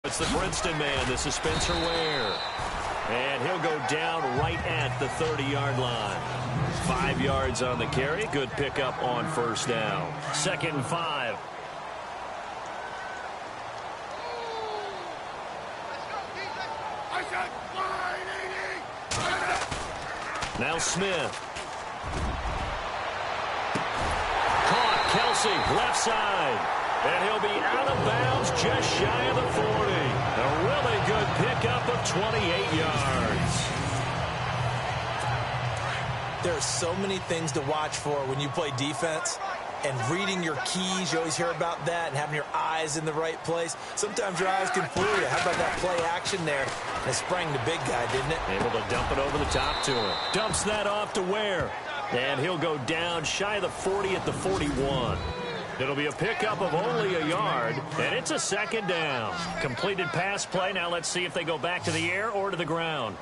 It's the Princeton man. This is Spencer Ware. And he'll go down right at the 30-yard line. 5 yards on the carry. Good pickup on first down. 2nd and 5. Now Smith. Caught. Kelsey, left side. And he'll be out of bounds just shy of the 40. A really good pickup of 28 yards. There are so many things to watch for when you play defense. And reading your keys, you always hear about that, and having your eyes in the right place. Sometimes your eyes can fool you. How about that play action there? It sprang the big guy, didn't it? Able to dump it over the top to him. Dumps that off to Ware. And he'll go down shy of the 40 at the 41. It'll be a pickup of only a yard, and it's a 2nd down. Completed pass play. Now let's see if they go back to the air or to the ground.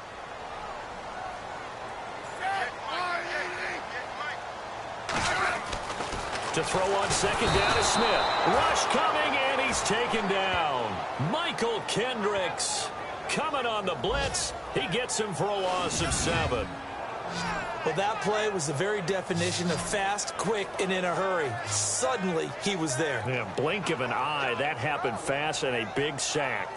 To throw on 2nd down is Smith. Rush coming, and he's taken down. Michael Kendricks coming on the blitz. He gets him for a loss of 7. Well, that play was the very definition of fast, quick, and in a hurry. Suddenly, he was there. Yeah, blink of an eye. That happened fast, and a big sack.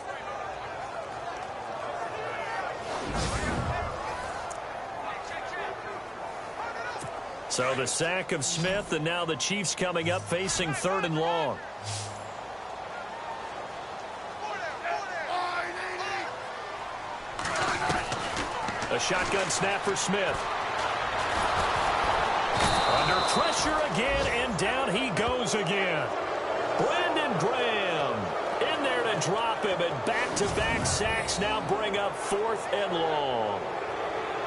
So the sack of Smith, and now the Chiefs coming up facing 3rd and long. A shotgun snap for Smith. Under pressure again, and down he goes again. Brandon Graham in there to drop him, and back-to-back sacks now bring up 4th and long.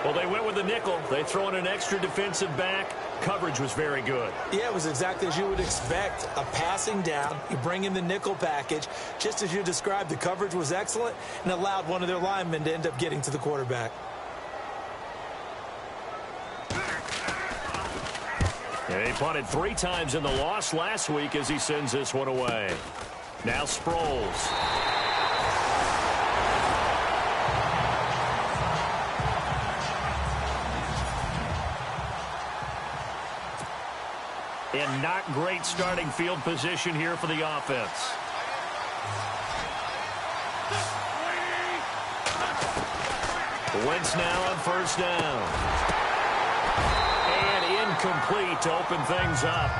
Well, they went with the nickel. They throw in an extra defensive back. Coverage was very good. Yeah, it was exactly as you would expect. A passing down. You bring in the nickel package. Just as you described, the coverage was excellent and allowed one of their linemen to end up getting to the quarterback. And he punted 3 times in the loss last week as he sends this one away. Now Sproles. In not great starting field position here for the offense. Wentz now on 1st down. And incomplete to open things up.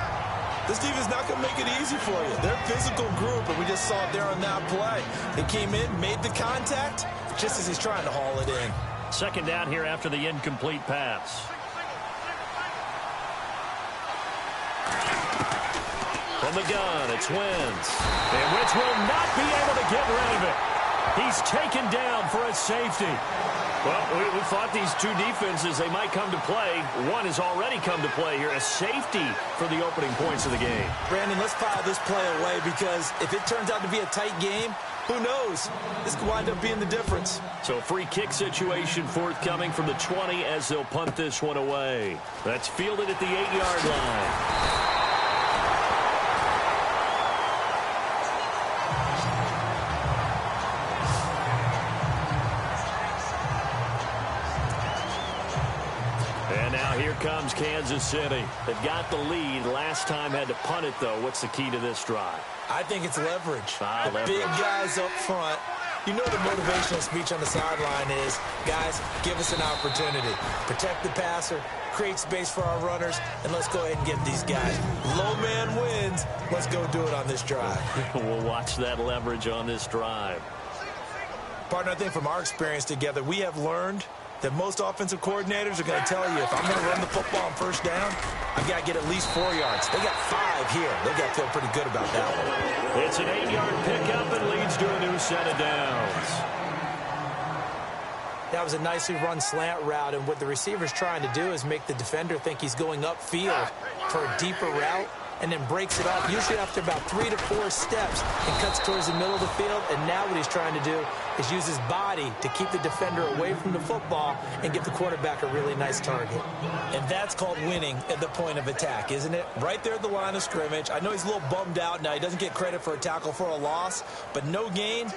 This defense is not going to make it easy for you. They're a physical group, and we just saw it there on that play. They came in, made the contact, just as he's trying to haul it in. 2nd down here after the incomplete pass. From the gun, it's Wentz. And Wentz will not be able to get rid of it. He's taken down for a safety. Well, we thought these two defenses, they might come to play. One has already come to play here, a safety for the opening points of the game. Brandon, let's file this play away because if it turns out to be a tight game, who knows? This could wind up being the difference. So a free kick situation forthcoming from the 20 as they'll punt this one away. That's fielded at the 8-yard line. Here comes Kansas City. They've got the lead. Last time had to punt it, though. What's the key to this drive? I think it's leverage. Leverage. Big guys up front. You know the motivational speech on the sideline is, guys, give us an opportunity. Protect the passer, create space for our runners, and let's go ahead and get these guys. Low man wins. Let's go do it on this drive. We'll watch that leverage on this drive. Partner, I think from our experience together, we have learned that most offensive coordinators are going to tell you, if I'm going to run the football on 1st down, I've got to get at least 4 yards. They got 5 here. They've got to feel pretty good about that one. It's an 8-yard pickup and leads to a new set of downs. That was a nicely run slant route, and what the receiver's trying to do is make the defender think he's going upfield for a deeper route, and then breaks it off, usually after about 3 to 4 steps, and cuts towards the middle of the field. And now what he's trying to do is use his body to keep the defender away from the football and give the quarterback a really nice target. And that's called winning at the point of attack, isn't it? Right there at the line of scrimmage. I know he's a little bummed out now. He doesn't get credit for a tackle for a loss, but no gain.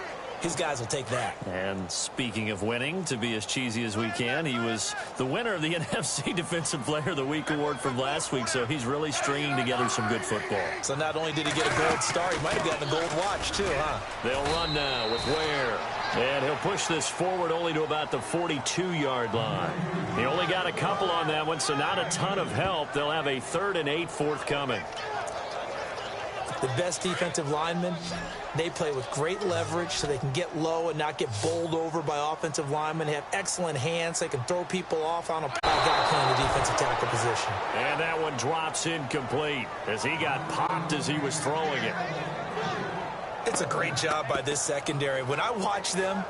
his guys will take that. And speaking of winning, to be as cheesy as we can, he was the winner of the NFC Defensive Player of the Week award from last week, so he's really stringing together some good football. So not only did he get a gold star, he might have gotten a gold watch too, huh? They'll run now with Ware. And he'll push this forward only to about the 42-yard line. He only got a couple on that one, so not a ton of help. They'll have a 3rd and 8 forthcoming. The best defensive linemen, they play with great leverage so they can get low and not get bowled over by offensive linemen. They have excellent hands. They can throw people off on a guy playing the defensive tackle position. And that one drops incomplete as he got popped as he was throwing it. It's a great job by this secondary. When I watch them,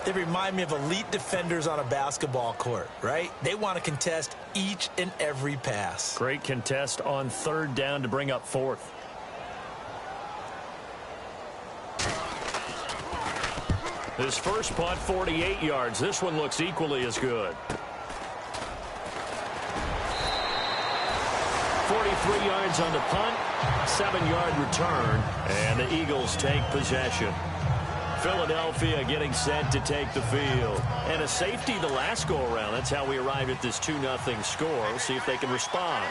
they remind me of elite defenders on a basketball court, right? They want to contest each and every pass. Great contest on 3rd down to bring up 4th. His first punt, 48 yards. This one looks equally as good. 43 yards on the punt, 7-yard return, and the Eagles take possession. Philadelphia getting set to take the field. And a safety the last go-around. That's how we arrived at this 2-0 score. We'll see if they can respond.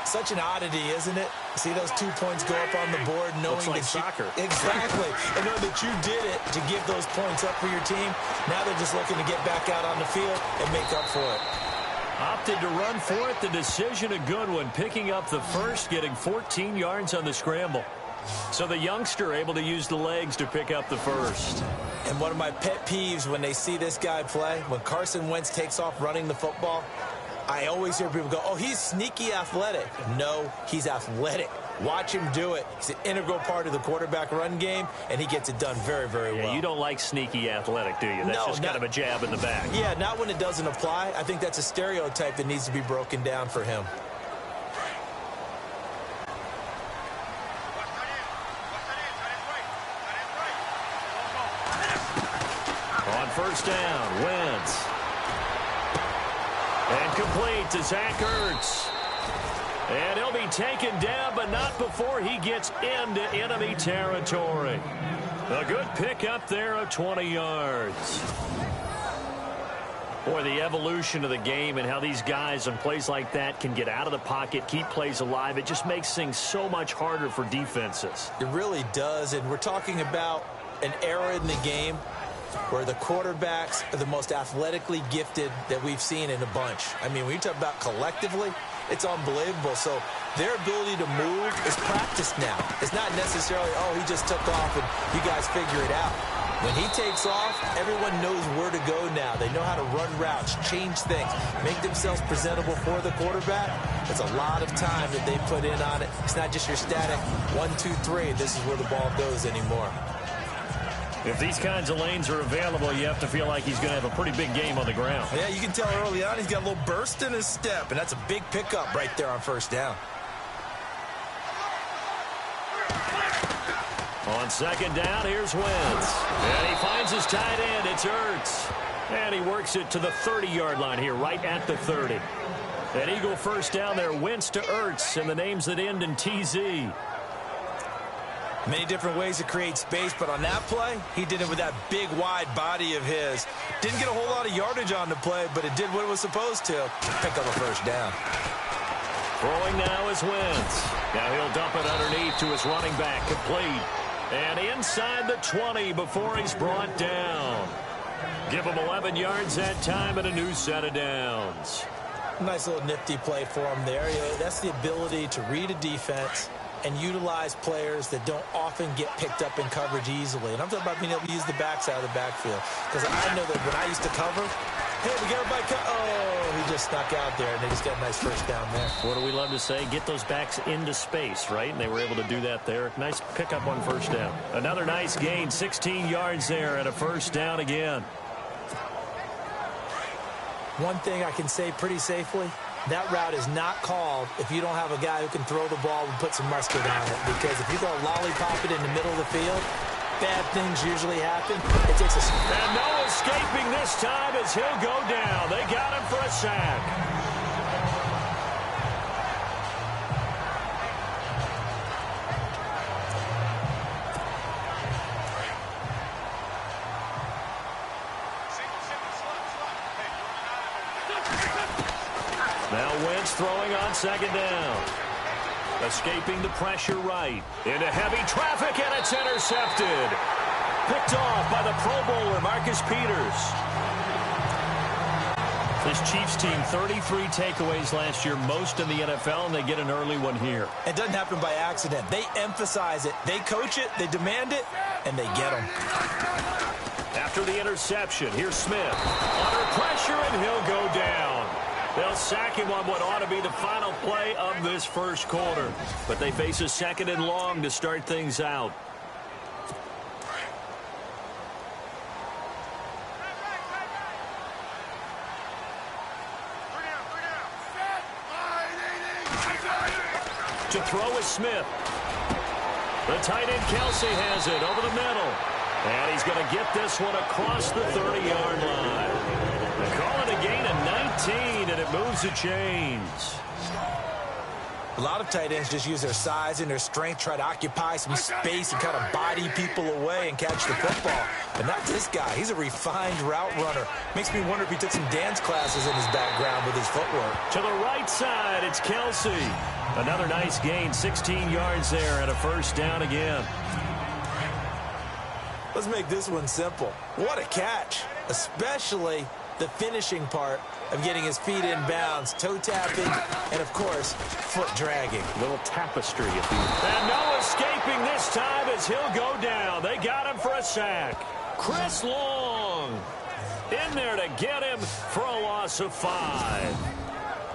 Such an oddity, isn't it? See those 2 points go up on the board knowing Looks like that soccer. Exactly. And knowing that you did it to give those points up for your team. Now they're just looking to get back out on the field and make up for it. Opted to run for it. The decision a good one. Picking up the first, getting 14 yards on the scramble. So the youngster able to use the legs to pick up the first. And one of my pet peeves when they see this guy play, when Carson Wentz takes off running the football, I always hear people go, oh, he's sneaky athletic. No, he's athletic. Watch him do it. He's an integral part of the quarterback run game, and he gets it done very, very well. You don't like sneaky athletic, do you? That's just kind of a jab in the back. Yeah, not when it doesn't apply. I think that's a stereotype that needs to be broken down for him. On 1st down, Wentz. And complete to Zach Ertz. And he'll be taken down, but not before he gets into enemy territory. A good pickup there of 20 yards. Boy, the evolution of the game and how these guys on plays like that can get out of the pocket, keep plays alive, it just makes things so much harder for defenses. It really does, and we're talking about an era in the game where the quarterbacks are the most athletically gifted that we've seen in a bunch. I mean, when you talk about collectively, it's unbelievable. So their ability to move is practiced now. It's not necessarily, oh, he just took off and you guys figure it out. When he takes off, everyone knows where to go now. They know how to run routes, change things, make themselves presentable for the quarterback. It's a lot of time that they put in on it. It's not just your static 1, 2, 3. This is where the ball goes anymore. If these kinds of lanes are available, you have to feel like he's going to have a pretty big game on the ground. Yeah, you can tell early on he's got a little burst in his step, and that's a big pickup right there on 1st down. On 2nd down, here's Wentz. And he finds his tight end. It's Ertz. And he works it to the 30-yard line here, right at the 30. An Eagle 1st down there, Wentz to Ertz, and the names that end in TZ. Many different ways to create space, but on that play, he did it with that big, wide body of his. Didn't get a whole lot of yardage on the play, but it did what it was supposed to. Pick up a 1st down. Throwing now is Wentz. Now he'll dump it underneath to his running back, complete. And inside the 20 before he's brought down. Give him 11 yards that time and a new set of downs. Nice little nifty play for him there. That's the ability to read a defense and utilize players that don't often get picked up in coverage easily. And I'm talking about being able to use the backside of the backfield. Because I know that when I used to cover, hey, we got everybody oh, he just snuck out there, and they just got a nice 1st down there. What do we love to say? Get those backs into space, right? And they were able to do that there. Nice pickup on 1st down. Another nice gain, 16 yards there, and a 1st down again. One thing I can say pretty safely, that route is not called if you don't have a guy who can throw the ball and put some mustard on it. Because if you go lollipop it in the middle of the field, bad things usually happen. It takes a... And no escaping this time as he'll go down. They got him for a sack. Now Wentz throwing on second down. Escaping the pressure right. Into heavy traffic, and it's intercepted. Picked off by the Pro Bowler, Marcus Peters. This Chiefs team, 33 takeaways last year, most in the NFL, and they get an early one here. It doesn't happen by accident. They emphasize it. They coach it, they demand it, and they get them. After the interception, here's Smith. Under pressure, and he'll go down. They'll sack him on what ought to be the final play of this first quarter. But they face a second and long to start things out. To throw is Smith. The tight end Kelsey has it over the middle. And he's going to get this one across the 30-yard line. They call it a gain of 19, and it moves the chains. A lot of tight ends just use their size and their strength, try to occupy some space and kind of body people away and catch the football. But not this guy. He's a refined route runner. Makes me wonder if he took some dance classes in his background with his footwork. To the right side, it's Kelsey. Another nice gain, 16 yards there, and a first down again. Let's make this one simple. What a catch, especially the finishing part of getting his feet in bounds, toe tapping, and, of course, foot dragging. Little tapestry, if you will. And no escaping this time as he'll go down. They got him for a sack. Chris Long in there to get him for a loss of 5.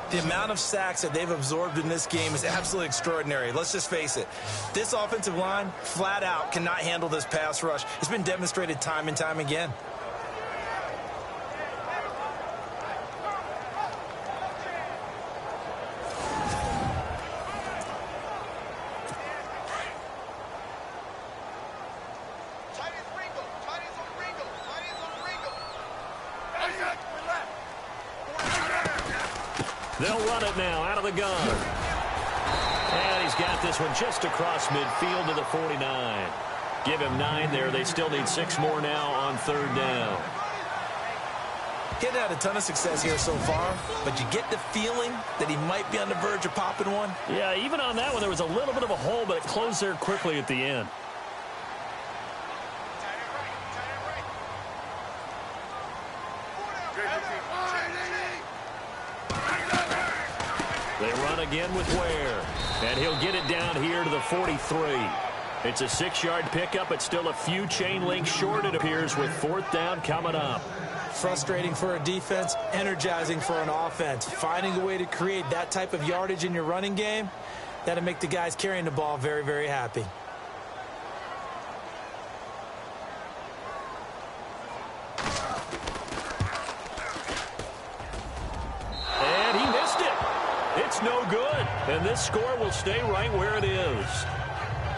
The amount of sacks that they've absorbed in this game is absolutely extraordinary. Let's just face it. This offensive line, flat out, cannot handle this pass rush. It's been demonstrated time and time again. They'll run it now out of the gun. And he's got this one just across midfield to the 49. Give him 9 there. They still need 6 more now on third down. Getting had a ton of success here so far, but you get the feeling that he might be on the verge of popping one. Yeah, even on that one, there was a little bit of a hole, but it closed there quickly at the end. They run again with Ware, and he'll get it down here to the 43. It's a 6-yard pickup. It's still a few chain links short, it appears, with fourth down coming up. Frustrating for a defense, energizing for an offense. Finding a way to create that type of yardage in your running game, that'll make the guys carrying the ball very, very happy. And he missed it. It's no good. And this score will stay right where it is.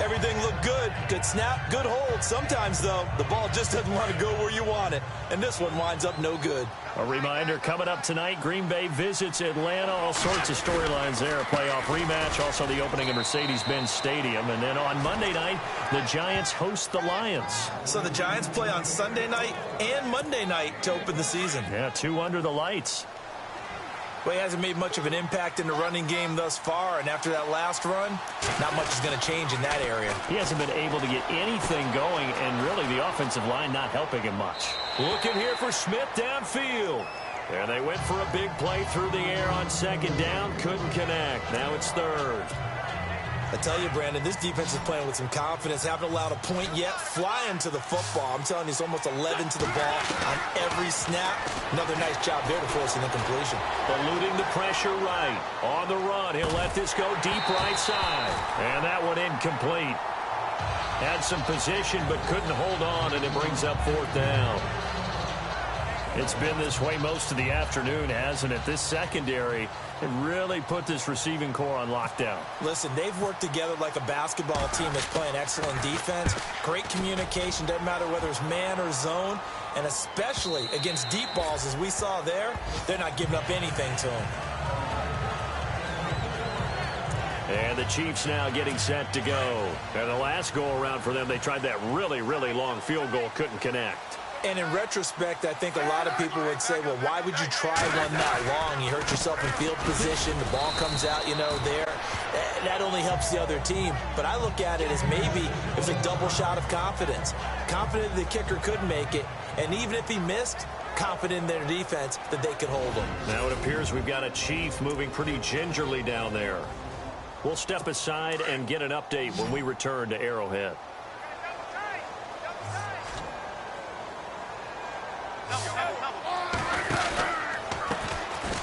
Everything looked good. Good snap, good hold. Sometimes, though, the ball just doesn't want to go where you want it. And this one winds up no good. A reminder, coming up tonight, Green Bay visits Atlanta. All sorts of storylines there. A playoff rematch, also the opening of Mercedes-Benz Stadium. And then on Monday night, the Giants host the Lions. So the Giants play on Sunday night and Monday night to open the season. Yeah, 2 under the lights. Well, he hasn't made much of an impact in the running game thus far, and after that last run, not much is going to change in that area. He hasn't been able to get anything going, and really the offensive line not helping him much. Looking here for Smith downfield. There they went for a big play through the air on second down. Couldn't connect. Now it's third. I tell you, Brandon, this defense is playing with some confidence. Haven't allowed a point yet. Flying to the football. I'm telling you, it's almost 11 to the ball on every snap. Another nice job there to force an incompletion. Eluding the pressure right. On the run, he'll let this go deep right side. And that one incomplete. Had some position, but couldn't hold on, and it brings up fourth down. It's been this way most of the afternoon, hasn't it? This secondary, it really put this receiving core on lockdown. Listen, they've worked together like a basketball team that's playing excellent defense. Great communication, doesn't matter whether it's man or zone. And especially against deep balls, as we saw there, they're not giving up anything to them. And the Chiefs now getting set to go. And the last go-around for them, they tried that really, really long field goal, couldn't connect. And in retrospect, I think a lot of people would say, well, why would you try one that long? You hurt yourself in field position. The ball comes out, there. That only helps the other team. But I look at it as maybe it was a double shot of confidence. Confident the kicker could make it. And even if he missed, confident in their defense that they could hold him. Now it appears we've got a Chief moving pretty gingerly down there. We'll step aside and get an update when we return to Arrowhead.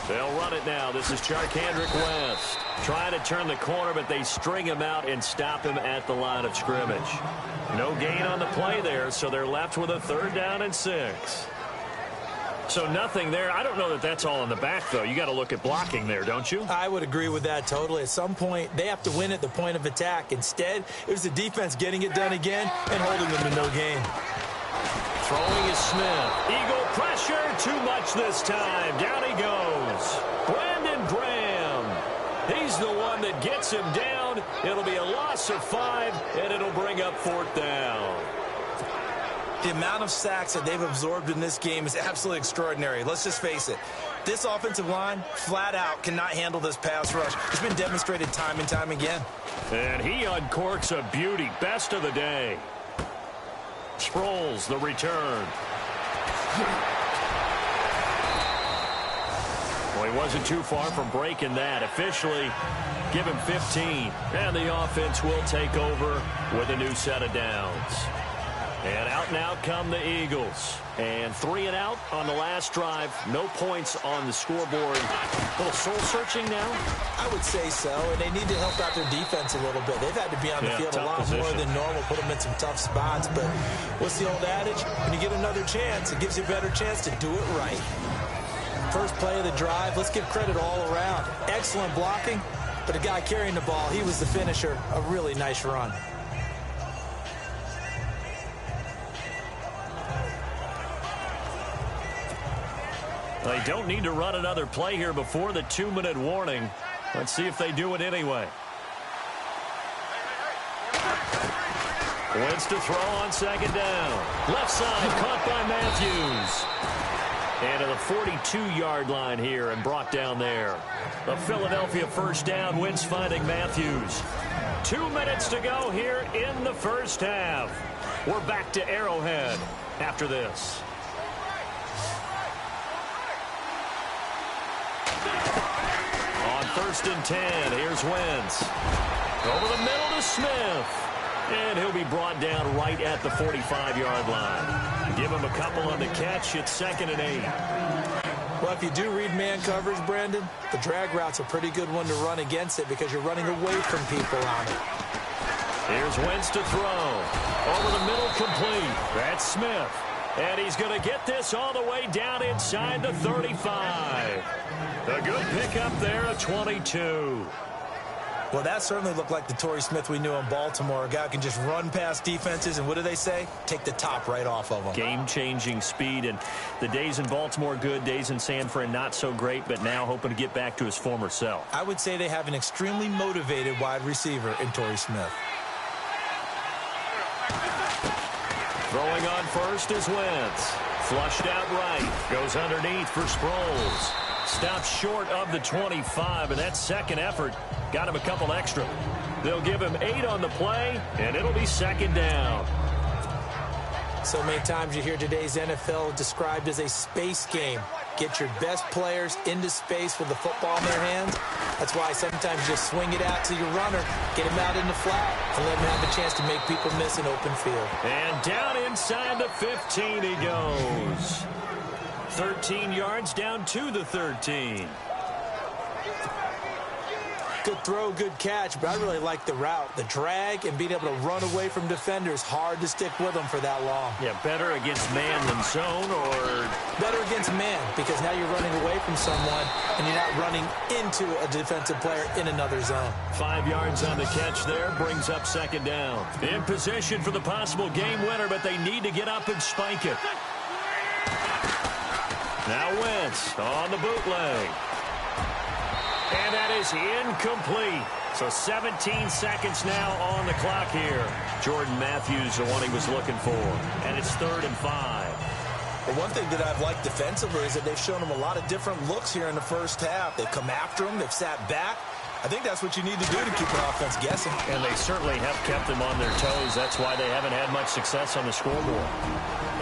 They'll run it now. This is Charkandrick West. Trying to turn the corner, but they string him out and stop him at the line of scrimmage. No gain on the play there, so they're left with a 3rd down and 6. So nothing there. I don't know that that's all in the back, though. You got to look at blocking there, don't you? I would agree with that totally. At some point, they have to win at the point of attack. Instead, it was the defense getting it done again and holding them to no gain. Throwing is Smith. Eagle pressure. Too much this time. Down he goes. Brandon Graham. He's the one that gets him down. It'll be a loss of 5, and it'll bring up 4th down. The amount of sacks that they've absorbed in this game is absolutely extraordinary. Let's just face it. This offensive line, flat out, cannot handle this pass rush. It's been demonstrated time and time again. And he uncorks a beauty. Best of the day. Sproles, the return. Well, he wasn't too far from breaking that. Officially, give him 15. And the offense will take over with a new set of downs. And out come the Eagles. And 3 and out on the last drive. No points on the scoreboard. A little soul-searching now? I would say so, and they need to help out their defense a little bit. They've had to be on the field a lot more than normal, put them in some tough spots. But what's the old adage? When you get another chance, it gives you a better chance to do it right. First play of the drive, let's give credit all around. Excellent blocking, but the guy carrying the ball, he was the finisher. A really nice run. They don't need to run another play here before the 2-minute warning. Let's see if they do it anyway. Wentz to throw on 2nd down. Left side caught by Matthews. And to the 42-yard line here and brought down there. The Philadelphia 1st down. Wentz finding Matthews. 2 minutes to go here in the first half. We're back to Arrowhead after this. On 1st and 10, here's Wentz. Over the middle to Smith. And he'll be brought down right at the 45-yard line. Give him a couple on the catch. It's 2nd and 8. Well, if you do read man coverage, Brandon, the drag route's a pretty good one to run against it because you're running away from people on it. Here's Wentz to throw. Over the middle, complete. That's Smith. And he's going to get this all the way down inside the 35. A good pickup there at 22. Well, that certainly looked like the Torrey Smith we knew in Baltimore. A guy who can just run past defenses, and what do they say? Take the top right off of them. Game-changing speed, and the days in Baltimore good, days in San Fran not so great, but now hoping to get back to his former self. I would say they have an extremely motivated wide receiver in Torrey Smith. Throwing on 1st is Wentz. Flushed out right. Goes underneath for Sproles. Stops short of the 25, and that 2nd effort got him a couple extra. They'll give him 8 on the play, and it'll be 2nd down. So many times you hear today's NFL described as a space game. Get your best players into space with the football in their hands. That's why sometimes you just swing it out to your runner, get him out in the flat, and let him have a chance to make people miss an open field. And down inside the 15 he goes. 13 yards down to the 13. Good throw, good catch, but I really like the route. The drag and being able to run away from defenders, hard to stick with them for that long. Yeah, better against man than zone, or? Better against man, because now you're running away from someone and you're not running into a defensive player in another zone. 5 yards on the catch there, brings up 2nd down. In position for the possible game winner, but they need to get up and spike it. Now Wentz on the bootleg. And that is incomplete. So 17 seconds now on the clock here. Jordan Matthews, the one he was looking for. And it's 3rd and 5. But one thing that I've liked defensively is that they've shown them a lot of different looks here in the first half. They've come after them. They've sat back. I think that's what you need to do to keep an offense guessing. And they certainly have kept them on their toes. That's why they haven't had much success on the scoreboard.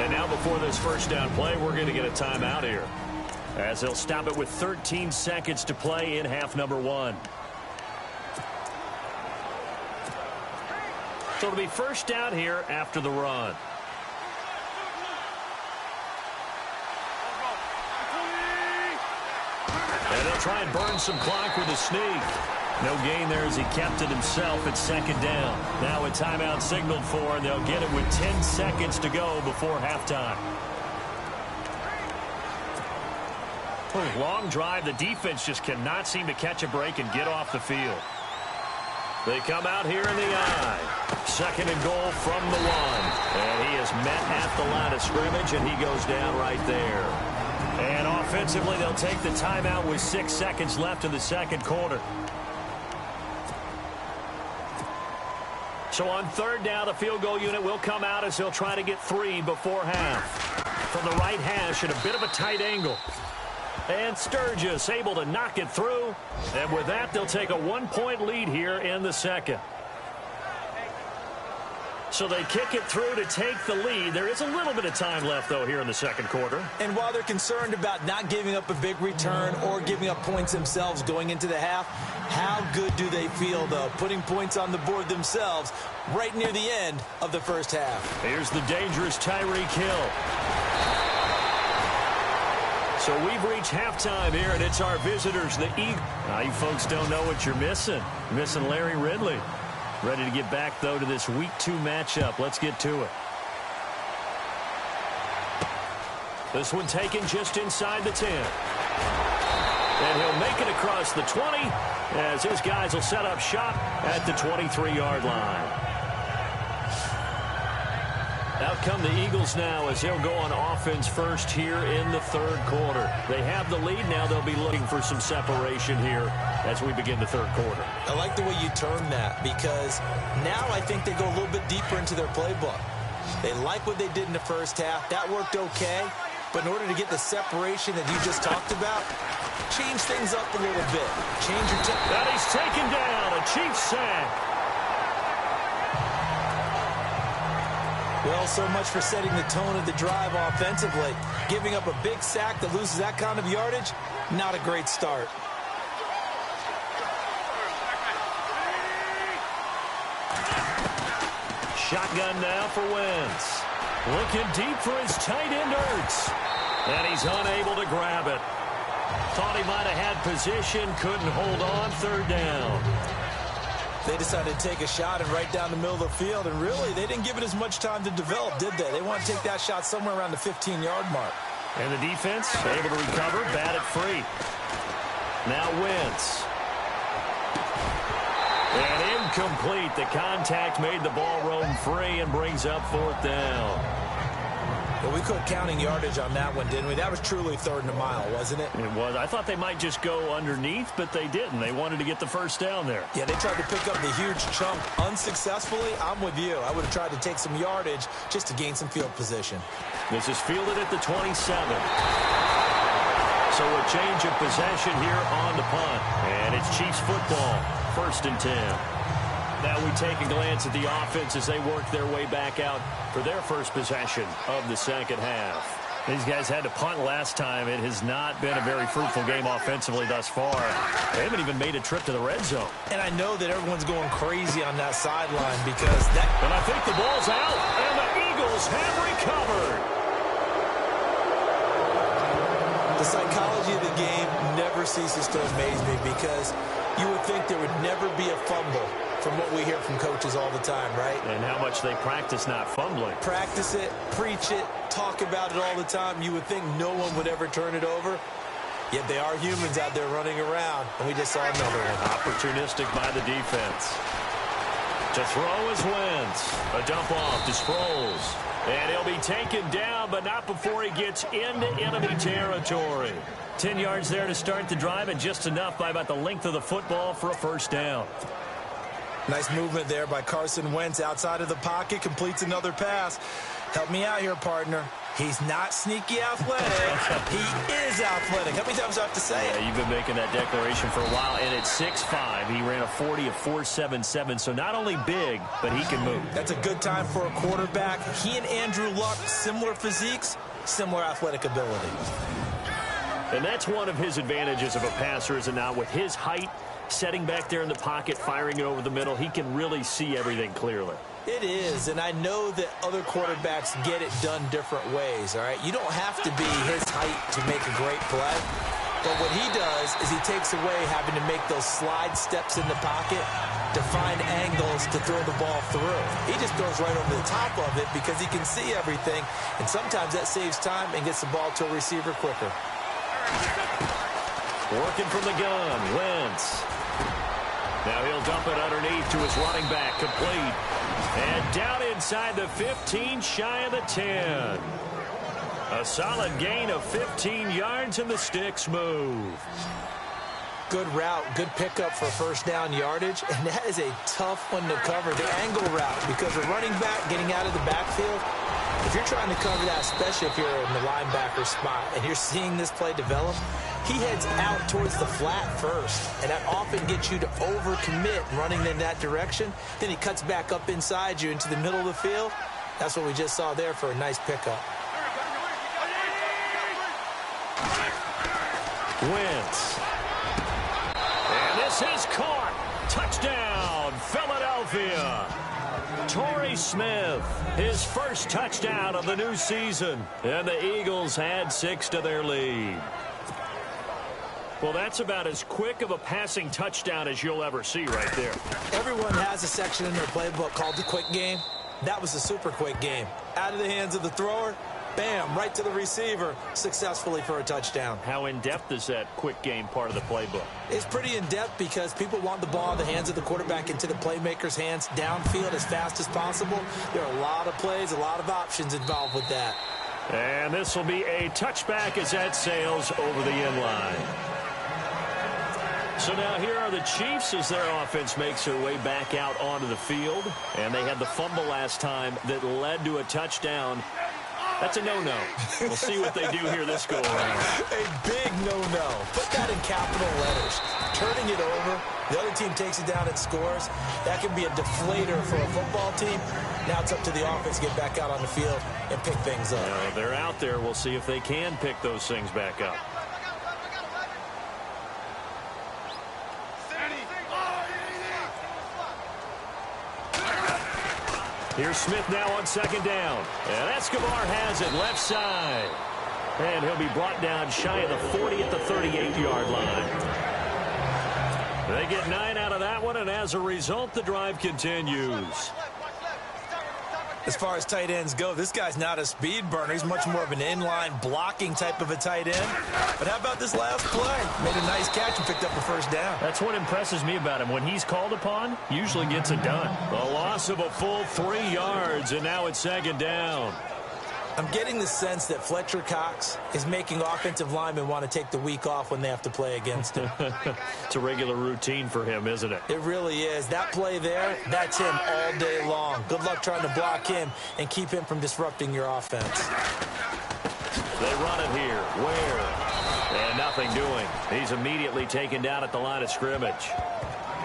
And now before this first down play, we're going to get a timeout here, as they'll stop it with 13 seconds to play in half number 1. So it'll be first down here after the run. And they'll try and burn some clock with a sneak. No gain there as he kept it himself at second down. Now a timeout signaled for, and they'll get it with 10 seconds to go before halftime. Long drive. The defense just cannot seem to catch a break and get off the field. They come out here in the I. Second and goal from the 1. And he is met at the line of scrimmage, and he goes down right there. And offensively, they'll take the timeout with 6 seconds left in the second quarter. So on third down, the field goal unit will come out as they'll try to get 3 before half. From the right hash at a bit of a tight angle. And Sturgis able to knock it through. And with that, they'll take a 1-point lead here in the second. So they kick it through to take the lead. There is a little bit of time left, though, here in the second quarter. And while they're concerned about not giving up a big return or giving up points themselves going into the half, how good do they feel, though, putting points on the board themselves right near the end of the first half? Here's the dangerous Tyreek Hill. So we've reached halftime here, and it's our visitors, the Eagles. Now, you folks don't know what you're missing. Missing Larry Ridley. Ready to get back, though, to this Week 2 matchup. Let's get to it. This one taken just inside the 10. And he'll make it across the 20 as his guys will set up shop at the 23-yard line. Out come the Eagles now as they'll go on offense first here in the third quarter. They have the lead. Now they'll be looking for some separation here as we begin the third quarter. I like the way you term that, because now I think they go a little bit deeper into their playbook. They like what they did in the first half. That worked okay. But in order to get the separation that you just talked about, change things up a little bit. Change your tempo. And he's taken down. A Chiefs sack. Well, so much for setting the tone of the drive offensively. Giving up a big sack that loses that kind of yardage, not a great start. Shotgun now for Wentz. Looking deep for his tight end, Ertz. And he's unable to grab it. Thought he might have had position, couldn't hold on, third down. They decided to take a shot and right down the middle of the field, and really, they didn't give it as much time to develop, did they? They want to take that shot somewhere around the 15-yard mark. And the defense able to recover, bat it free. Now Wentz. And incomplete. The contact made the ball roam free and brings up fourth down. Well, we quit counting yardage on that one, didn't we? That was truly third and a mile, wasn't it? It was. I thought they might just go underneath, but they didn't. They wanted to get the first down there. Yeah, they tried to pick up the huge chunk unsuccessfully. I'm with you. I would have tried to take some yardage just to gain some field position. This is fielded at the 27. So a change of possession here on the punt. And it's Chiefs football, 1st and 10. Now we take a glance at the offense as they work their way back out for their first possession of the second half. These guys had to punt last time. It has not been a very fruitful game offensively thus far. They haven't even made a trip to the red zone. And I know that everyone's going crazy on that sideline because that... But I think the ball's out, and the Eagles have recovered. The psychology of the game never ceases to amaze me because you would think there would never be a fumble from what we hear from coaches all the time, right? And how much they practice not fumbling. Practice it, preach it, talk about it all the time. You would think no one would ever turn it over. Yet they are humans out there running around, and we just saw another one. Opportunistic by the defense. To throw is Wentz. A dump off to Sproles. And he'll be taken down, but not before he gets into enemy territory. 10 yards there to start the drive, and just enough by about the length of the football for a first down. Nice movement there by Carson Wentz outside of the pocket, completes another pass. Help me out here, partner. He's not sneaky athletic. He is athletic. How many times do I have to say it? Yeah, you've been making that declaration for a while. And at 6'5", he ran a 40 of 4.77. So not only big, but he can move. That's a good time for a quarterback. He and Andrew Luck, similar physiques, similar athletic ability. And that's one of his advantages of a passer, is it not? With his height, setting back there in the pocket, firing it over the middle, he can really see everything clearly. It is, and I know that other quarterbacks get it done different ways, all right? You don't have to be his height to make a great play, but what he does is he takes away having to make those slide steps in the pocket to find angles to throw the ball through. He just throws right over the top of it because he can see everything, and sometimes that saves time and gets the ball to a receiver quicker. Working from the gun, Wentz. Now he'll dump it underneath to his running back, complete. And down inside the 15, shy of the 10. A solid gain of 15 yards, and the sticks move. Good route, good pickup for first down yardage, and that is a tough one to cover, the angle route, because a running back getting out of the backfield, if you're trying to cover that, especially if you're in the linebacker spot and you're seeing this play develop, he heads out towards the flat first, and that often gets you to overcommit running in that direction. Then he cuts back up inside you into the middle of the field. That's what we just saw there for a nice pickup. Wentz. And this is caught. Touchdown, Philadelphia. Torrey Smith, his first touchdown of the new season. And the Eagles add 6 to their lead. Well, that's about as quick of a passing touchdown as you'll ever see right there. Everyone has a section in their playbook called the quick game. That was a super quick game. Out of the hands of the thrower, bam, right to the receiver, successfully for a touchdown. How in-depth is that quick game part of the playbook? It's pretty in-depth because people want the ball in the hands of the quarterback into the playmaker's hands downfield as fast as possible. There are a lot of plays, a lot of options involved with that. And this will be a touchback as that sails over the end line. So now here are the Chiefs as their offense makes their way back out onto the field. And they had the fumble last time that led to a touchdown. That's a no-no. We'll see what they do here this go-around. A big no-no. Put that in capital letters. Turning it over, the other team takes it down and scores. That can be a deflator for a football team. Now it's up to the offense to get back out on the field and pick things up. They're out there. We'll see if they can pick those things back up. Here's Smith now on second down. And Escobar has it left side. And he'll be brought down shy of the 40 at the 38-yard line. They get 9 out of that one, and as a result, the drive continues. As far as tight ends go, this guy's not a speed burner. He's much more of an inline blocking type of a tight end. But how about this last play? Made a nice catch and picked up the first down. That's what impresses me about him. When he's called upon, usually gets it done. A loss of a full 3 yards, and now it's second down. I'm getting the sense that Fletcher Cox is making offensive linemen want to take the week off when they have to play against him. It's a regular routine for him, isn't it? It really is. That play there, that's him all day long. Good luck trying to block him and keep him from disrupting your offense. They run it here. Where? And nothing doing. He's immediately taken down at the line of scrimmage.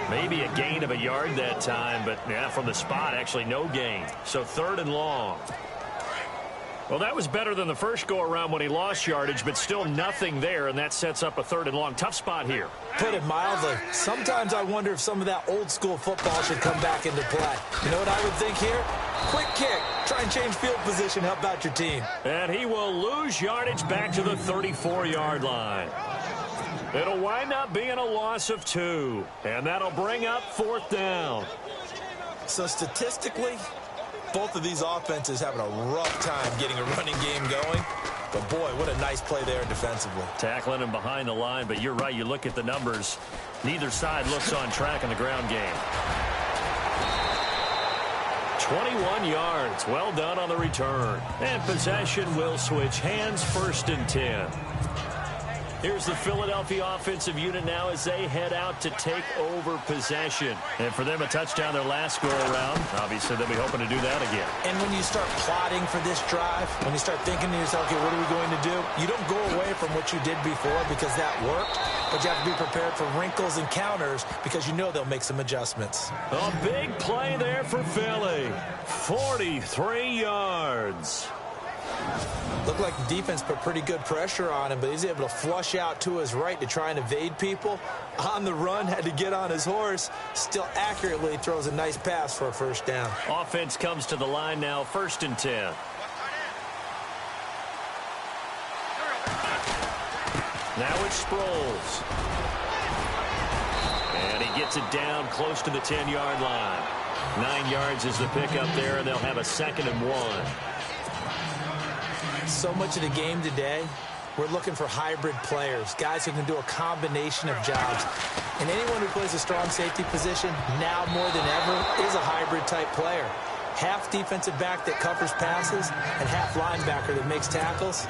Maybe a gain of a yard that time, but from the spot, actually no gain. So 3rd and long. Well, that was better than the first go-around when he lost yardage, but still nothing there, and that sets up a 3rd and long. Tough spot here. Put it mildly. Sometimes I wonder if some of that old-school football should come back into play. You know what I would think here? Quick kick. Try and change field position. Help out your team. And he will lose yardage back to the 34-yard line. It'll wind up being a loss of 2, and that'll bring up 4th down. So statistically, both of these offenses having a rough time getting a running game going. But, boy, what a nice play there defensively. Tackling him behind the line, but you're right. You look at the numbers. Neither side looks on track in the ground game. 21 yards. Well done on the return. And possession will switch hands, 1st and 10. Here's the Philadelphia offensive unit now as they head out to take over possession. And for them, a touchdown their last go-around. Obviously, they'll be hoping to do that again. And when you start plotting for this drive, when you start thinking to yourself, okay, what are we going to do? You don't go away from what you did before because that worked, but you have to be prepared for wrinkles and counters because you know they'll make some adjustments. A big play there for Philly. 43 yards. Looked like the defense put pretty good pressure on him, but he's able to flush out to his right to try and evade people. On the run, had to get on his horse. Still accurately throws a nice pass for a first down. Offense comes to the line now, 1st and 10. Now it's Sproles. And he gets it down close to the 10-yard line. 9 yards is the pickup there, and they'll have a 2nd and 1. So much of the game today, we're looking for hybrid players, guys who can do a combination of jobs. And anyone who plays a strong safety position, now more than ever, is a hybrid-type player. Half defensive back that covers passes and half linebacker that makes tackles.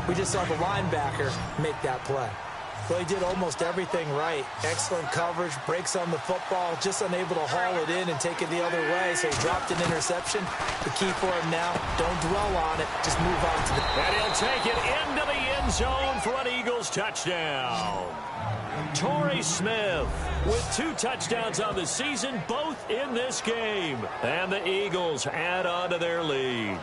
We just saw the linebacker make that play. Well, he did almost everything right. Excellent coverage, breaks on the football, just unable to haul it in and take it the other way, so he dropped an interception. The key for him now, don't dwell on it, just move on to the... And he'll take it into the end zone for an Eagles touchdown. Torrey Smith with 2 touchdowns on the season, both in this game. And the Eagles add on to their lead.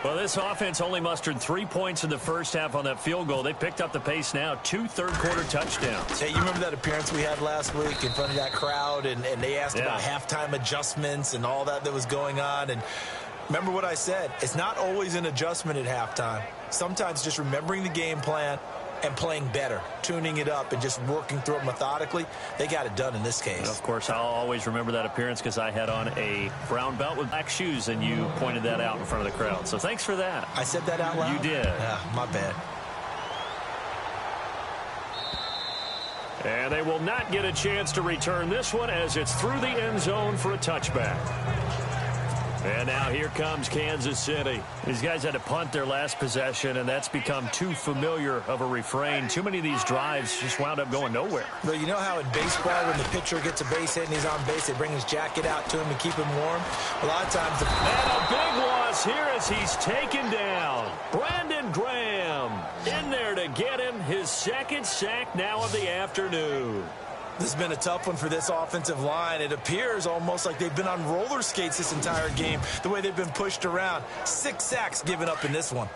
Well, this offense only mustered 3 points in the first half on that field goal. They picked up the pace now, 2 third-quarter touchdowns. Hey, you remember that appearance we had last week in front of that crowd, and they asked about halftime adjustments and all that was going on, and remember what I said. It's not always an adjustment at halftime. Sometimes just remembering the game plan and playing better, tuning it up and just working through it methodically. They got it done in this case. Of course, I'll always remember that appearance because I had on a brown belt with black shoes, and you pointed that out in front of the crowd. So thanks for that. I said that out loud? You did. Yeah, my bad. And they will not get a chance to return this one as it's through the end zone for a touchback. And now here comes Kansas City. These guys had to punt their last possession, and that's become too familiar of a refrain. Too many of these drives just wound up going nowhere. Well, you know how in baseball, when the pitcher gets a base hit and he's on base, they bring his jacket out to him to keep him warm? A lot of times... And a big loss here as he's taken down. Brandon Graham in there to get him his 2nd sack now of the afternoon. This has been a tough one for this offensive line. It appears almost like they've been on roller skates this entire game, the way they've been pushed around. 6 sacks given up in this one.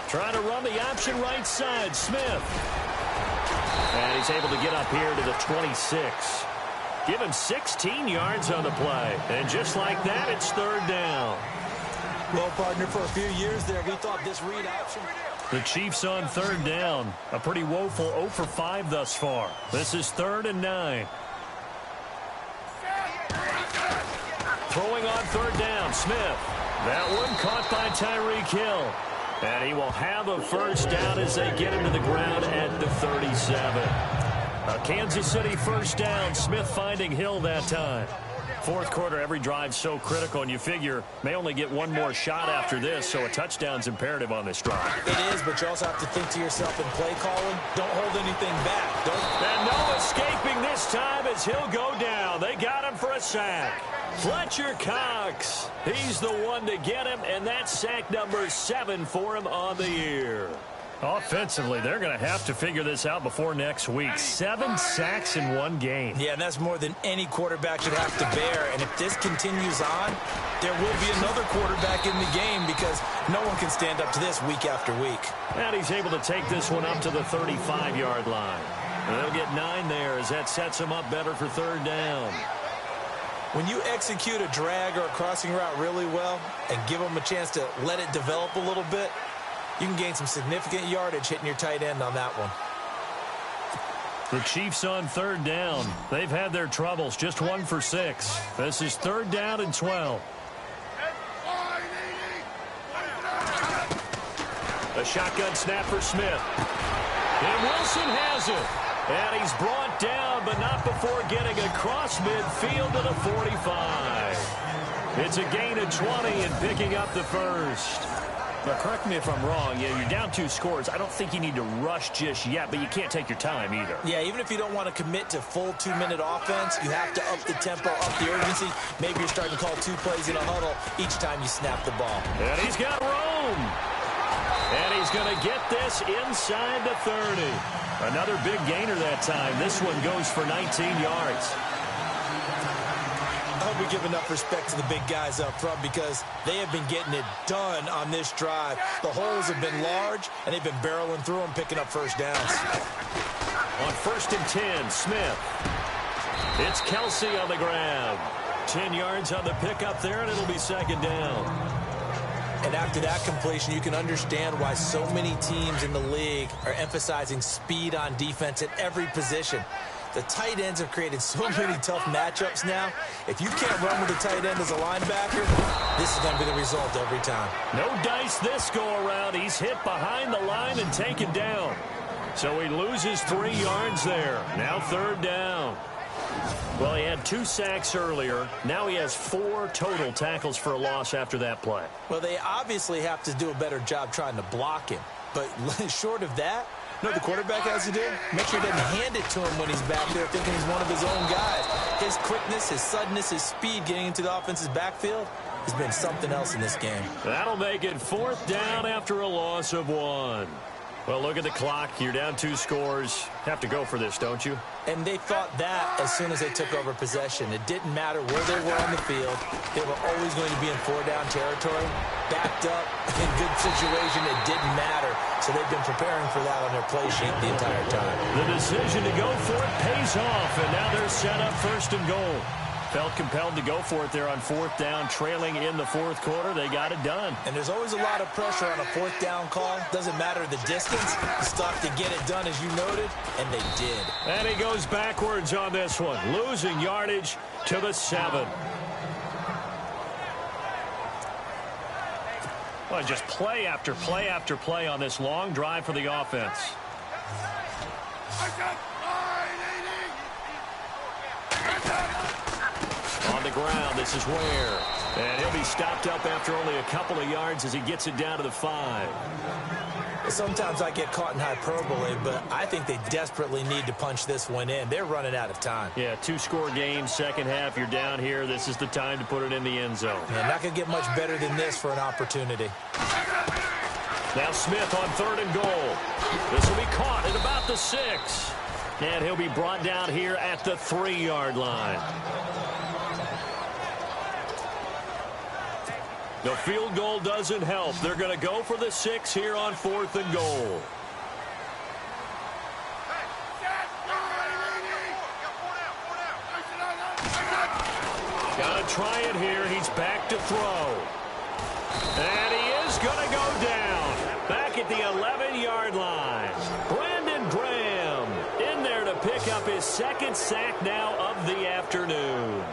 Trying to run the option right side, Smith. And he's able to get up here to the 26. Give him 16 yards on the play. And just like that, it's 3rd down. Well, partner, for a few years there, we thought this read option. The Chiefs on 3rd down. A pretty woeful 0 for 5 thus far. This is 3rd and 9. Throwing on 3rd down, Smith. That one caught by Tyreek Hill. And he will have a first down as they get him to the ground at the 37. A Kansas City first down. Smith finding Hill that time. 4th quarter, every drive so critical, and you figure may only get one more shot after this, so a touchdown's imperative on this drive. It is, but you also have to think to yourself in play calling, don't hold anything back. And no escaping this time as he'll go down. They got him for a sack. Fletcher Cox, he's the one to get him, and that's sack number 7 for him on the year. Offensively, they're going to have to figure this out before next week. 7 sacks in one game. Yeah, and that's more than any quarterback should have to bear. And if this continues on, there will be another quarterback in the game because no one can stand up to this week after week. And he's able to take this one up to the 35-yard line. And they'll get 9 there as that sets him up better for 3rd down. When you execute a drag or a crossing route really well and give them a chance to let it develop a little bit, you can gain some significant yardage hitting your tight end on that one. The Chiefs on 3rd down. They've had their troubles, just 1 for 6. This is 3rd down and 12. A shotgun snap for Smith. And Wilson has it. And he's brought down, but not before getting across midfield to the 45. It's a gain of 20 and picking up the first. Now, correct me if I'm wrong. Yeah, you're down 2 scores. I don't think you need to rush just yet, but you can't take your time either. Yeah, even if you don't want to commit to full 2-minute offense, you have to up the tempo, up the urgency. Maybe you're starting to call 2 plays in a huddle each time you snap the ball. And he's got room. And he's going to get this inside the 30. Another big gainer that time. This one goes for 19 yards. I hope we give enough respect to the big guys up front because they have been getting it done on this drive. The holes have been large, and they've been barreling through them, picking up first downs. On 1st and 10, Smith. It's Kelsey on the grab. 10 yards on the pickup there, and it'll be 2nd down. And after that completion, you can understand why so many teams in the league are emphasizing speed on defense at every position. The tight ends have created so many tough matchups now. If you can't run with the tight end as a linebacker, this is going to be the result every time. No dice this go-around. He's hit behind the line and taken down. So he loses 3 yards there. Now 3rd down. Well, he had 2 sacks earlier. Now he has 4 total tackles for a loss after that play. Well, they obviously have to do a better job trying to block him. But short of that, you know what the quarterback has to do? Make sure he doesn't hand it to him when he's back there thinking he's one of his own guys. His quickness, his suddenness, his speed getting into the offense's backfield has been something else in this game. That'll make it 4th down after a loss of 1. Well, look at the clock. You're down 2 scores. Have to go for this, don't you? And they thought that as soon as they took over possession. It didn't matter where they were on the field. They were always going to be in 4-down territory. Backed up, in good situation, it didn't matter. So they've been preparing for that on their play sheet the entire time. The decision to go for it pays off, and now they're set up 1st and goal. Felt compelled to go for it there on 4th down, trailing in the 4th quarter. They got it done. And there's always a lot of pressure on a 4th down call. Doesn't matter the distance. You still have to get it done, as you noted, and they did. And he goes backwards on this one, losing yardage to the 7. Well, just play after play after play on this long drive for the offense. On the ground, this is Ware. And he'll be stopped up after only a couple of yards as he gets it down to the 5. Sometimes I get caught in hyperbole, but I think they desperately need to punch this one in. They're running out of time. Yeah, 2-score game, 2nd half. You're down here. This is the time to put it in the end zone. Yeah, not going to get much better than this for an opportunity. Now Smith on 3rd and goal. This will be caught at about the 6. And he'll be brought down here at the 3-yard line. The field goal doesn't help. They're going to go for the 6 here on 4th and goal. Got to try it here. He's back to throw. And he is going to go down. Back at the 11-yard line. Brandon Graham in there to pick up his 2nd sack now of the afternoon.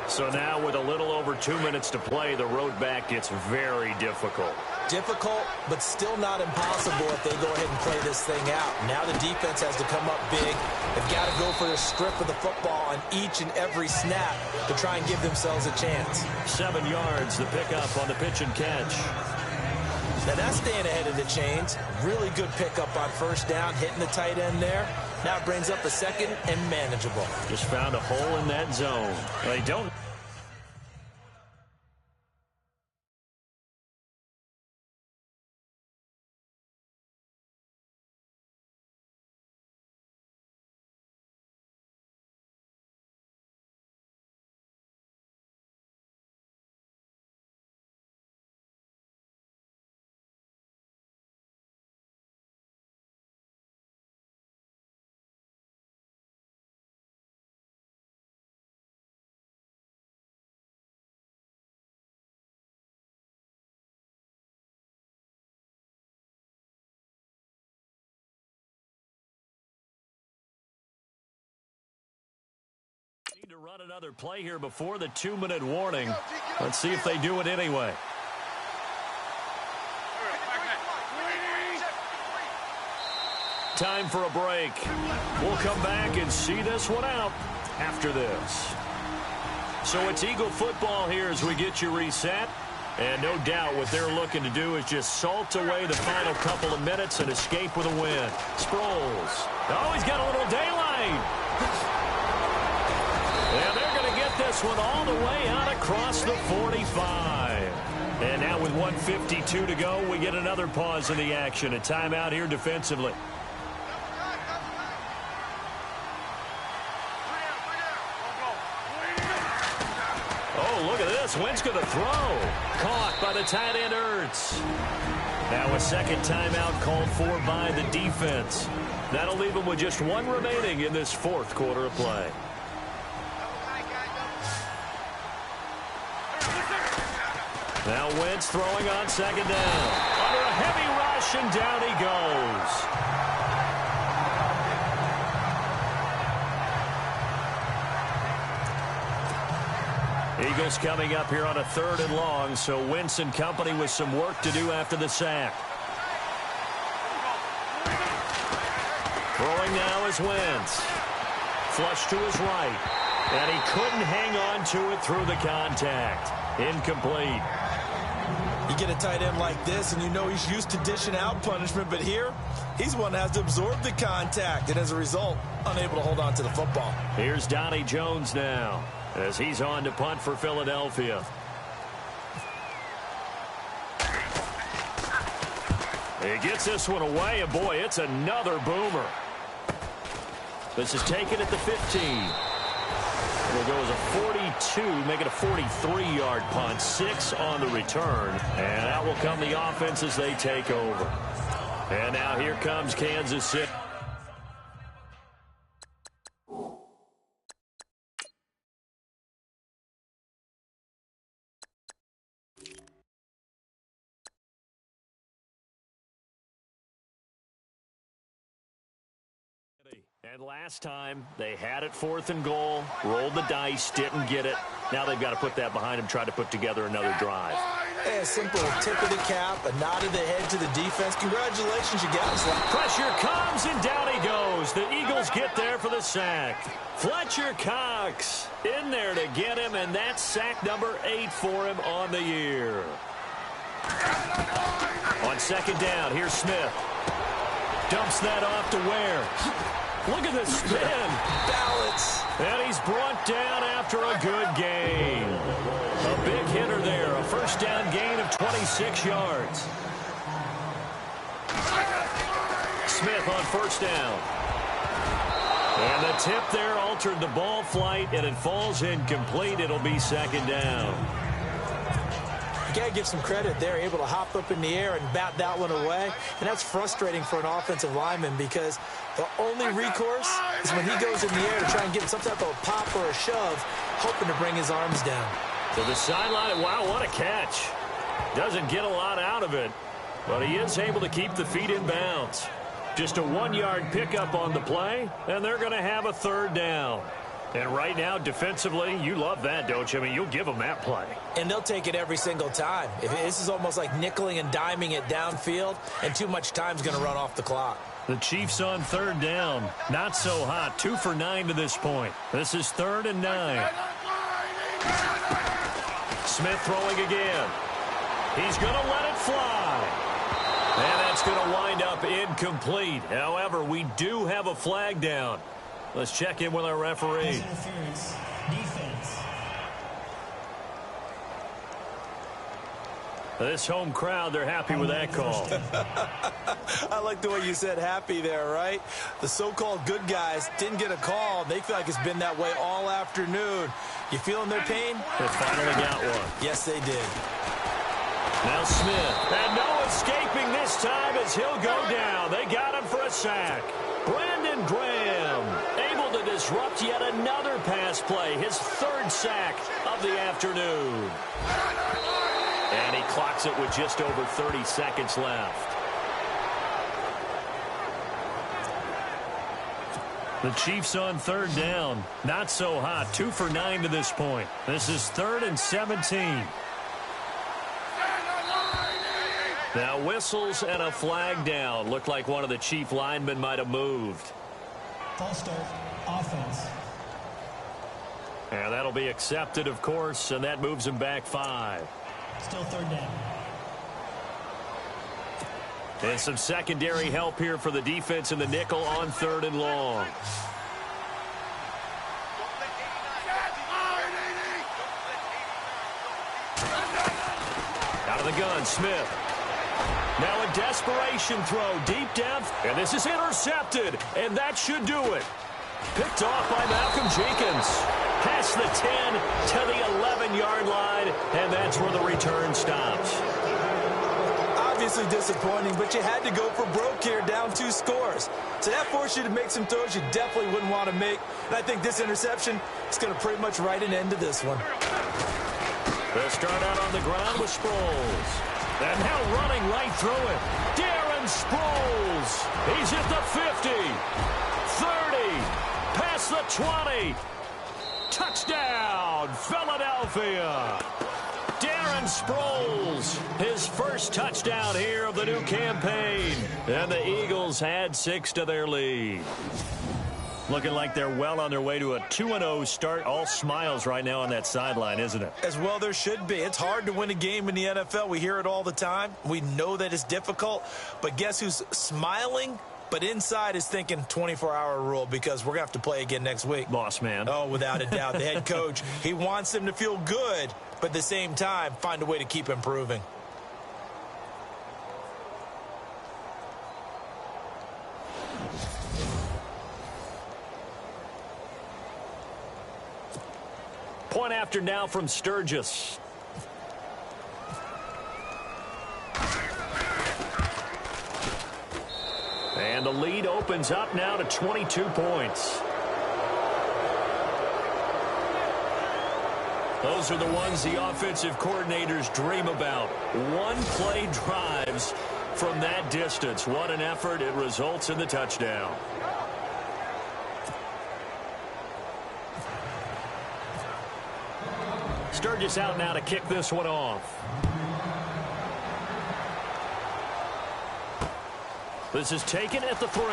So now with a little over 2 minutes to play, the road back gets very difficult. Difficult, but still not impossible if they go ahead and play this thing out. Now the defense has to come up big. They've got to go for a strip of the football on each and every snap to try and give themselves a chance. 7 yards, the pickup on the pitch and catch. Now that's staying ahead of the chains. Really good pickup on 1st down, hitting the tight end there. Now it brings up a 2nd and manageable. Just found a hole in that zone. They don't. Need to run another play here before the 2-minute warning. Let's see if they do it anyway. time for a break. We'll come back and see this one out after this. So it's Eagle football here as we get you reset. And no doubt what they're looking to do is just salt away the final couple of minutes and escape with a win. Sproles. Oh, he's got a little daylight. And they're going to get this one all the way out across the 45. And now with 1:52 to go, we get another pause in the action. A timeout here defensively. Oh, look at this. Wentz going to throw. Caught by the tight end, Ertz. Now a second timeout called for by the defense. That'll leave them with just one remaining in this fourth quarter of play. Now Wentz throwing on second down. Under a heavy rush, and down he goes. Eagles coming up here on a 3rd and long, so Wentz and company with some work to do after the sack. Throwing now is Wentz. Flush to his right. And he couldn't hang on to it through the contact. Incomplete. You get a tight end like this, and you know he's used to dishing out punishment, but here, he's one that has to absorb the contact, and as a result, unable to hold on to the football. Here's Donnie Jones now, as he's on to punt for Philadelphia. He gets this one away, and boy, it's another boomer. This is taken at the 15. It'll go as a 42, make it a 43-yard punt. 6 on the return. And out will come the offense as they take over. And now here comes Kansas City. And last time, they had it 4th and goal, rolled the dice, didn't get it. Now they've got to put that behind them, try to put together another drive. A simple tip of the cap, a nod of the head to the defense. Congratulations, you guys. Pressure comes, and down he goes. The Eagles get there for the sack. Fletcher Cox in there to get him, and that's sack number 8 for him on the year. On second down, here's Smith. Dumps that off to Ware. Look at the spin. Balance. And he's brought down after a good gain. A big hitter there. A first down gain of 26 yards. Smith on first down. And the tip there altered the ball flight, and it falls incomplete. It'll be second down. You got to give some credit. They're able to hop up in the air and bat that one away. And that's frustrating for an offensive lineman because the only recourse is when he goes in the air to try and get some type of a pop or a shove, hoping to bring his arms down. To the sideline, wow, what a catch. Doesn't get a lot out of it, but he is able to keep the feet in bounds. Just a 1-yard pickup on the play, and they're going to have a 3rd down. And right now, defensively, you love that, don't you? I mean, you'll give them that play. And they'll take it every single time. This is almost like nickeling and diming it downfield, and too much time's going to run off the clock. The Chiefs on 3rd down. Not so hot. 2 for 9 to this point. This is 3rd and 9. Smith throwing again. He's going to let it fly. And that's going to wind up incomplete. However, we do have a flag down. Let's check in with our referee. Interference, defense. This home crowd, they're happy with that call. I like the way you said happy there, right? The so-called good guys didn't get a call. They feel like it's been that way all afternoon. You feeling their pain? They finally got one. Yes, they did. Now Smith. And no escaping this time as he'll go down. They got him for a sack. Brandon Graham able to disrupt yet another pass play. His 3rd sack of the afternoon. And he clocks it with just over 30 seconds left. The Chiefs on 3rd down. Not so hot. 2 for 9 to this point. This is 3rd and 17. Now whistles and a flag down. Looked like one of the chief linemen might have moved. False start. Offense. And that'll be accepted, of course, and that moves him back 5. Still third down. And some secondary help here for the defense in the nickel on 3rd and long. Out of the gun, Smith. Now a desperation throw deep down, and this is intercepted, and that should do it. Picked off by Malcolm Jenkins. Past the 10 to the 11-yard line, and that's where the return stops. Obviously disappointing, but you had to go for broke here, down 2 scores. So that forced you to make some throws you definitely wouldn't want to make. And I think this interception is going to pretty much write an end to this one. They'll start out on the ground with Sproles. And now running right through it. Darren Sproles. He's at the 50. 30. Past the 20. Touchdown, Philadelphia. Darren Sproles, his first touchdown here of the new campaign. And the Eagles had 6 to their lead. Looking like they're well on their way to a 2-0 start. All smiles right now on that sideline, isn't it? As well there should be. It's hard to win a game in the NFL. We hear it all the time. We know that it's difficult. But guess who's smiling? But inside is thinking 24-hour rule because we're going to have to play again next week. Boss man. Oh, without a doubt. The head coach, he wants them to feel good, but at the same time, find a way to keep improving. Point after now from Sturgis. And the lead opens up now to 22 points. Those are the ones the offensive coordinators dream about. One-play drives from that distance. What an effort. It results in the touchdown. Sturgis out now to kick this one off. This is taken at the 3.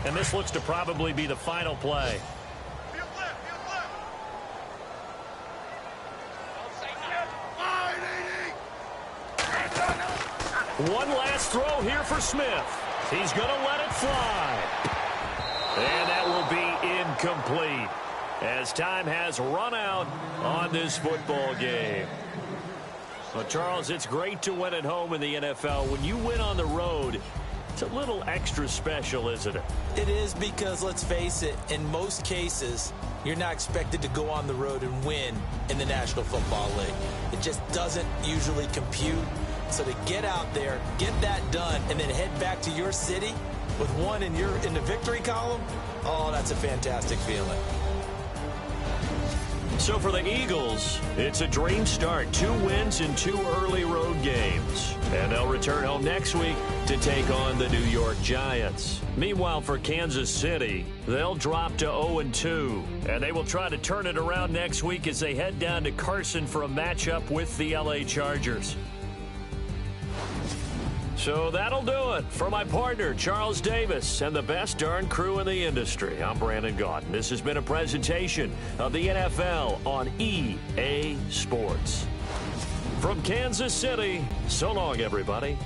And this looks to probably be the final play. One last throw here for Smith. He's going to let it fly. And that will be incomplete as time has run out on this football game. Well, Charles, it's great to win at home in the NFL. When you win on the road, it's a little extra special, isn't it? It is because, let's face it, in most cases, you're not expected to go on the road and win in the National Football League. It just doesn't usually compute. So to get out there, get that done, and then head back to your city with one in the victory column, oh, that's a fantastic feeling. So for the Eagles, it's a dream start. 2 wins in 2 early road games. And they'll return home next week to take on the New York Giants. Meanwhile, for Kansas City, they'll drop to 0-2. And they will try to turn it around next week as they head down to Carson for a matchup with the LA Chargers. So that'll do it for my partner, Charles Davis, and the best darn crew in the industry. I'm Brandon Gaudin. This has been a presentation of the NFL on EA Sports. From Kansas City, so long, everybody.